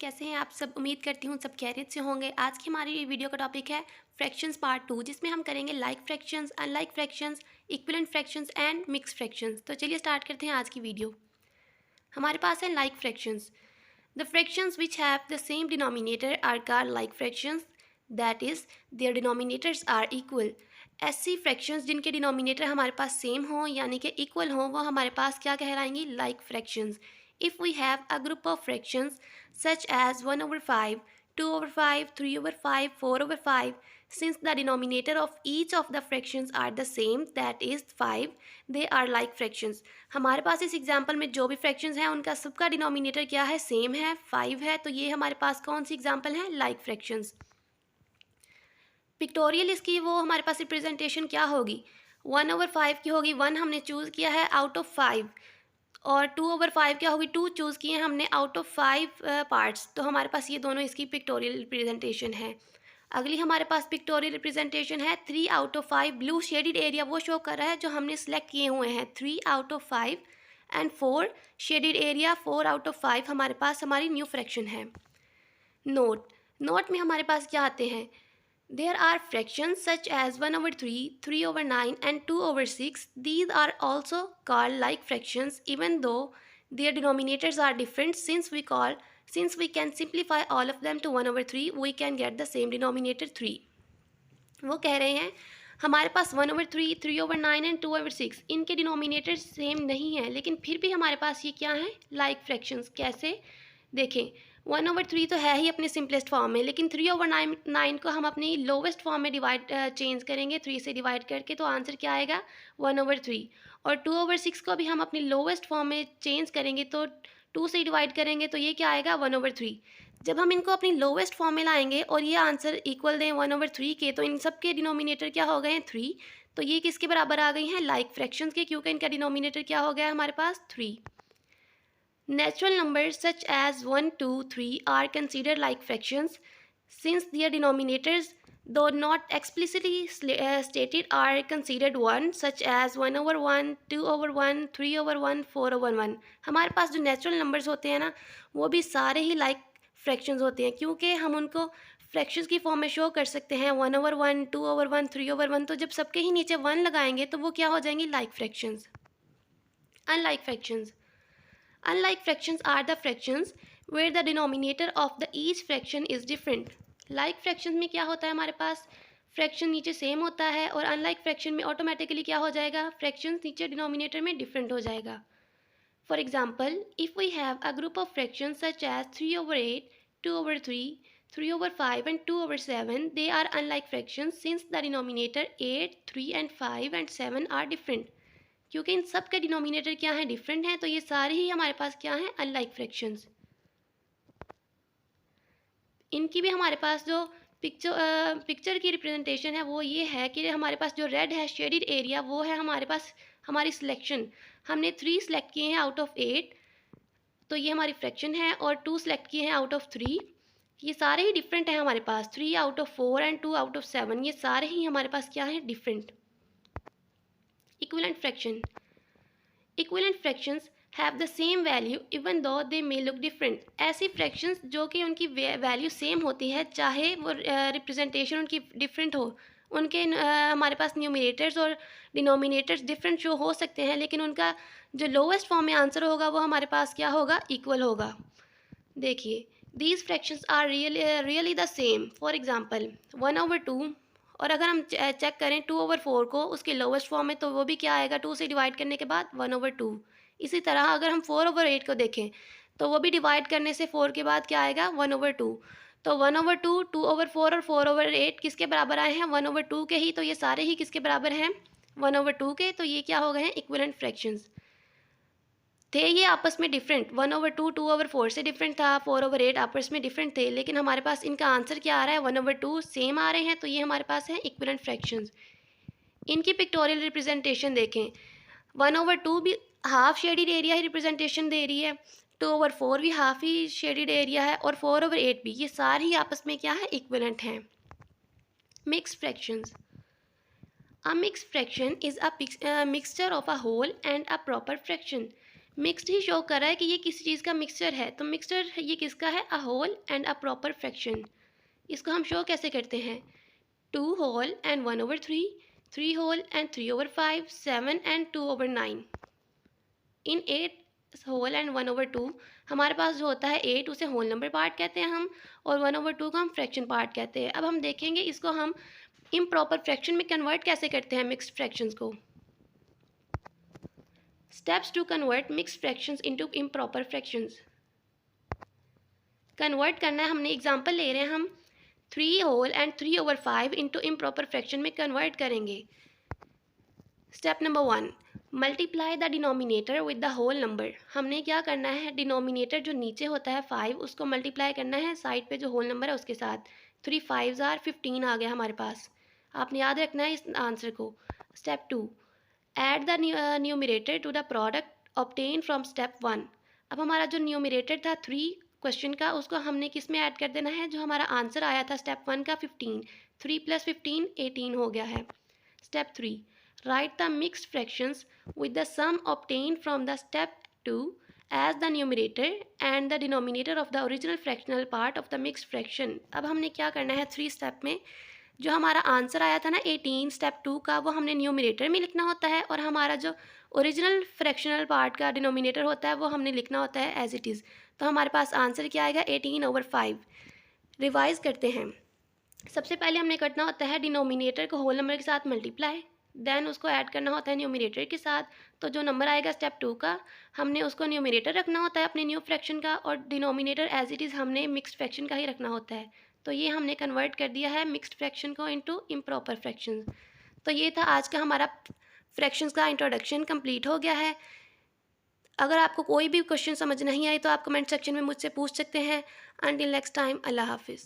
कैसे हैं आप सब। उम्मीद करती हूँ सब खैरियत से होंगे। आज की हमारी वीडियो का टॉपिक है फ्रैक्शंस पार्ट 2, जिसमें हम करेंगे like fractions, unlike fractions, equivalent fractions and mix fractions. तो चलिए स्टार्ट करते हैं आज की वीडियो। हमारे पास है like fractions. The fractions which have the same denominator are called like fractions, that is their denominators are equal. ऐसी फ्रैक्शंस जिनके डिनोमिनेटर हमारे पास सेम हो यानी कि इक्वल हो, वो हमारे पास क्या कहलाएंगी? Like fractions. If we have a group of fractions such as 1 over 5, 2 over 5, 3 over 5, 4 over 5, since the denominator of each of the fractions are the same, that is 5, they are like fractions। हमारे पास इस example में जो भी fractions हैं उनका सबका denominator क्या है? सेम है, 5 है। तो ये हमारे पास कौन सी एग्जाम्पल है? Like fractions. पिक्टोरियल इसकी वो हमारे पास रिप्रेजेंटेशन क्या होगी? 1/5 की होगी, 1 हमने चूज़ किया है आउट ऑफ 5, और 2/5 क्या होगी? 2 चूज़ किए हैं हमने आउट ऑफ 5 पार्ट्स। तो हमारे पास ये दोनों इसकी पिक्टोरियल रिप्रेजेंटेशन है। अगली हमारे पास पिक्टोरियल रिप्रेजेंटेशन है 3 out of 5। Blue shaded area वो शो कर रहा है जो हमने सेलेक्ट किए हुए हैं, 3 out of 5 and 4 shaded area, 4 out of 5 हमारे पास हमारी न्यू फ्रैक्शन है। नोट, नोट में हमारे पास क्या आते हैं? There are fractions such as 1/3, 3/9 and 2/6. These are also called like fractions even though their denominators are different. Since we can simplify all of them to 1/3, we can get the same denominator 3. वो कह रहे हैं हमारे पास 1/3, 3/9 and 2/6 इनके denominator same नहीं है, लेकिन फिर भी हमारे पास ये क्या है? Like fractions. कैसे? देखें, 1/3 तो है ही अपने सिंपलेस्ट फॉर्म में, लेकिन 3/9 को हम अपनी लोवेस्ट फॉर्म में चेंज करेंगे, 3 से डिवाइड करके, तो आंसर क्या आएगा? 1/3। और 2/6 को भी हम अपनी लोवेस्ट फॉर्म में चेंज करेंगे, तो 2 से डिवाइड करेंगे, तो ये क्या आएगा? 1/3। जब हम इनको अपनी लोवेस्ट फॉर्म में लाएंगे और ये आंसर इक्वल दें 1/3 के, तो इन सब के डिनोमिनेटर क्या हो गए हैं? 3। तो ये किसके बराबर आ गई हैं? लाइक फ्रैक्शंस के, क्योंकि इनका डिनोमिनेटर क्या हो गया है हमारे पास? 3। Natural numbers such as 1, 2, 3 are considered like fractions since their denominators, though not explicitly stated, are considered 1, such as 1/1, 2/1, 3/1, 4/1। हमारे पास जो नेचुरल नंबर्स होते हैं ना, वो भी सारे ही लाइक फ्रैक्शंस होते हैं, क्योंकि हम उनको फ्रैक्शंस की फॉर्म में शो कर सकते हैं 1/1, 2/1, 3/1। तो जब सबके ही नीचे 1 लगाएंगे तो वो क्या हो जाएंगी? Like fractions. Unlike fractions, unlike fractions are the fractions where the denominator of the each fraction is different। like fractions में क्या होता है? हमारे पास फ्रैक्शन नीचे सेम होता है, और अनलाइक फ्रैक्शन में ऑटोमेटिकली क्या हो जाएगा? फ्रैक्शंस नीचे डिनोमिनेटर में डिफरेंट हो जाएगा। For example, if we have a group of fractions such as 3/8, 2/3, 3/5 and 2/7, they are unlike fractions since the denominator 8, 3 and 5 and 7 are different। क्योंकि इन सब के डिनोमिनेटर क्या हैं? डिफरेंट हैं, तो ये सारे ही हमारे पास क्या हैं? Unlike fractions. इनकी भी हमारे पास जो पिक्चर की रिप्रेजेंटेशन है वो ये है कि हमारे पास जो रेड है शेडिड एरिया, वो है हमारे पास हमारी सिलेक्शन। हमने 3 सेलेक्ट किए हैं आउट ऑफ 8, तो ये हमारी फ्रैक्शन है, और 2 सेलेक्ट किए हैं आउट ऑफ 3। ये सारे ही डिफरेंट हैं हमारे पास। 3 out of 4 and 2 out of 7, ये सारे ही हमारे पास क्या है? Different. Equivalent fraction, equivalent fractions have the same value even though they may look different. ऐसी फ्रैक्शंस जो कि उनकी वैल्यू सेम होती है, चाहे वो रिप्रेजेंटेशन उनकी डिफरेंट हो, उनके हमारे पास न्यूमिनेटर्स और डिनोमिनेटर्स डिफरेंट शो हो सकते हैं, लेकिन उनका जो लोवेस्ट फॉर्म में आंसर होगा वो हमारे पास क्या होगा? इक्वल होगा। देखिए, these fractions are really the same. For example 1/2, और अगर हम चेक करें 2/4 को उसके लोवेस्ट फॉर्म में, तो वो भी क्या आएगा? 2 से डिवाइड करने के बाद 1/2। इसी तरह अगर हम 4/8 को देखें, तो वो भी डिवाइड करने से 4 के बाद क्या आएगा? 1/2। तो 1/2, 2/4 और 4/8 किसके बराबर आए हैं? 1/2 के ही। तो ये सारे ही किसके बराबर हैं? 1/2 के। तो ये क्या हो गए हैं? Equivalent fractions. थे ये आपस में डिफरेंट, 1/2 2/4 से डिफरेंट था, 4/8 आपस में डिफरेंट थे, लेकिन हमारे पास इनका आंसर क्या आ रहा है? 1/2 सेम आ रहे हैं, तो ये हमारे पास है इक्विवेलेंट फ्रैक्शंस। इनकी पिक्टोरियल रिप्रेजेंटेशन देखें, 1/2 भी हाफ शेडिड एरिया ही रिप्रेजेंटेशन दे रही है, 2/4 भी हाफ ही शेडिड एरिया है, और 4/8 भी। ये सारे ही आपस में क्या है? इक्विवेलेंट हैं। Mix fractions, a mixed fraction is a mixture of a whole and a proper fraction। Mixed he show कर रहा है कि ये किसी चीज़ का मिक्सचर है, तो मिक्सचर ये किसका है? A whole and a proper fraction. इसको हम शो कैसे करते हैं? 2 whole and 1/3, 3 whole and 3/5, 7 and 2/9। इन 8 होल एंड 1/2 हमारे पास जो होता है 8, उसे होल नंबर पार्ट कहते हैं हम, और 1/2 को हम फ्रैक्शन पार्ट कहते हैं। अब हम देखेंगे इसको हम इम्प्रॉपर फ्रैक्शन में कन्वर्ट कैसे करते हैं मिक्स्ड फ्रैक्शंस को। Steps to convert mixed fractions into improper fractions. Convert करना है, हमने एग्जांपल ले रहे हैं हम 3 whole and 3/5 into improper fraction में कन्वर्ट करेंगे। Step number 1, multiply the denominator with the whole number. हमने क्या करना है, डिनोमिनेटर जो नीचे होता है 5, उसको मल्टीप्लाई करना है साइड पे जो होल नंबर है उसके साथ। 3 5 आर 15 आ गया हमारे पास। आपने याद रखना है इस आंसर को। Step 2, add the numerator to the product obtain from step 1। अब हमारा जो न्यूमरेटर था 3 क्वेश्चन का, उसको हमने किस में ऐड कर देना है? जो हमारा आंसर आया था स्टेप 1 का 15, 3 + 15 18 हो गया है। Step 3, write the mixed fractions with the sum obtained from the step 2 as the numerator and the denominator of the original fractional part of the mixed fraction। अब हमने क्या करना है 3 स्टेप में, जो हमारा आंसर आया था ना 18 स्टेप 2 का, वो हमने न्यूमरेटर में लिखना होता है, और हमारा जो ओरिजिनल फ्रैक्शनल पार्ट का डिनोमिनेटर होता है वो हमने लिखना होता है एज इट इज़। तो हमारे पास आंसर क्या आएगा? 18/5। रिवाइज करते हैं। सबसे पहले हमने करना होता है डिनोमिनेटर को होल नंबर के साथ मल्टीप्लाई, देन उसको ऐड करना होता है न्यूमरेटर के साथ। तो जो नंबर आएगा स्टेप 2 का, हमने उसको न्यूमरेटर रखना होता है अपने न्यू फ्रैक्शन का, और डिनोमिनेटर एज इट इज़ हमने मिक्स्ड फ्रैक्शन का ही रखना होता है। तो ये हमने कन्वर्ट कर दिया है मिक्स्ड फ्रैक्शन को इनटू इम्प्रॉपर फ्रैक्शन। तो ये था आज का हमारा फ्रैक्शंस का इंट्रोडक्शन, कंप्लीट हो गया है। अगर आपको कोई भी क्वेश्चन समझ नहीं आई तो आप कमेंट सेक्शन में मुझसे पूछ सकते हैं। अंटिल नेक्स्ट टाइम, अल्लाह हाफिज़।